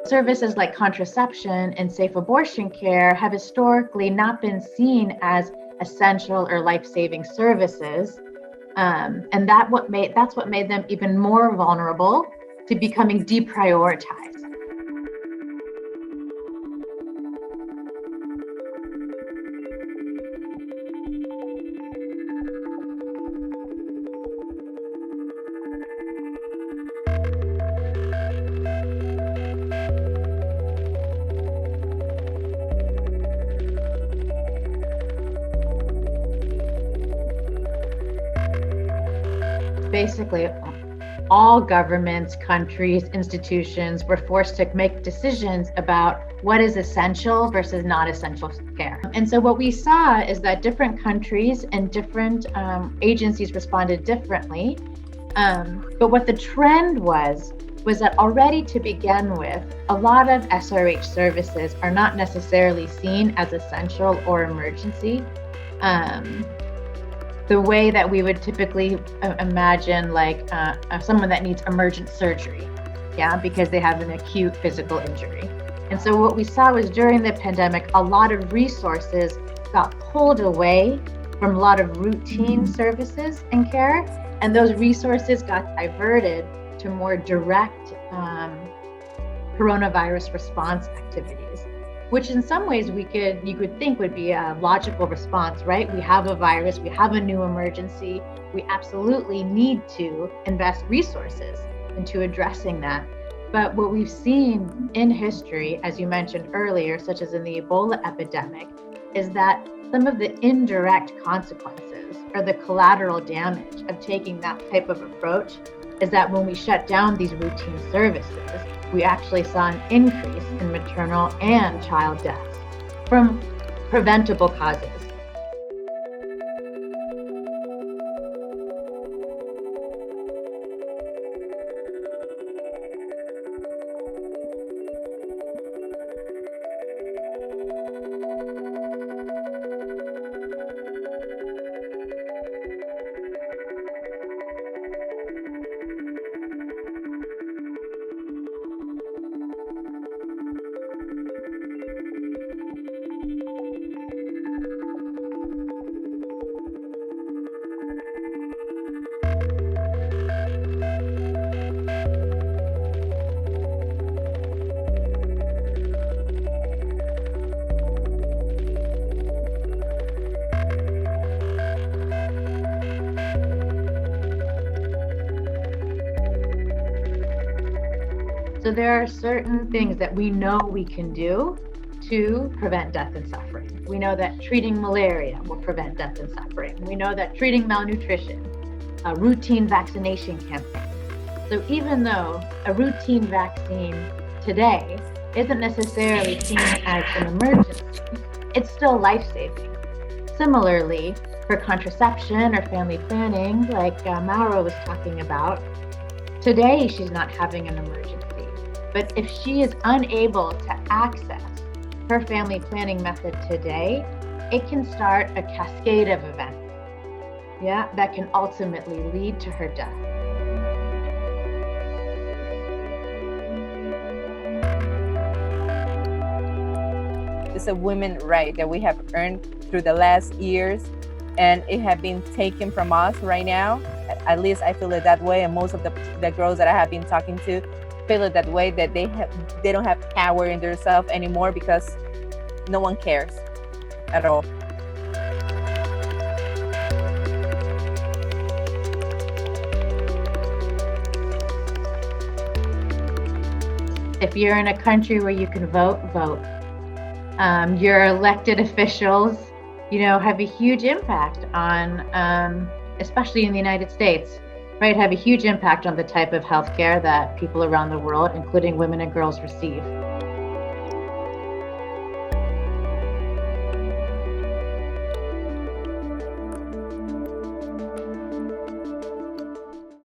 services like contraception and safe abortion care have historically not been seen as essential or life-saving services. And that's what made them even more vulnerable to becoming deprioritized. Basically, all governments, countries, institutions were forced to make decisions about what is essential versus not essential care. And so what we saw is that different countries and different agencies responded differently. But what the trend was that already to begin with, a lot of SRH services are not necessarily seen as essential or emergency. The way that we would typically imagine like someone that needs emergent surgery, because they have an acute physical injury. And so what we saw was during the pandemic, a lot of resources got pulled away from a lot of routine services and care, and those resources got diverted to more direct coronavirus response activities, which in some ways you could think would be a logical response, right? We have a virus, we have a new emergency, we absolutely need to invest resources into addressing that. But what we've seen in history, as you mentioned earlier, such as in the Ebola epidemic, is that some of the indirect consequences or the collateral damage of taking that type of approach is that when we shut down these routine services, we actually saw an increase in maternal and child deaths from preventable causes. So there are certain things that we know we can do to prevent death and suffering. We know that treating malaria will prevent death and suffering. We know that treating malnutrition, a routine vaccination campaign. So even though a routine vaccine today isn't necessarily seen as an emergency, it's still life-saving. Similarly, for contraception or family planning, like Mauro was talking about, today she's not having an emergency. But if she is unable to access her family planning method today, it can start a cascade of events, that can ultimately lead to her death. It's a women's right that we have earned through the last years, and it has been taken from us right now. At least I feel it that way, and most of the girls that I have been talking to feel it that way, that they don't have power in themselves anymore because no one cares at all. If you're in a country where you can vote. Your elected officials, have a huge impact on, especially in the United States, right, have a huge impact on the type of healthcare that people around the world, including women and girls, receive.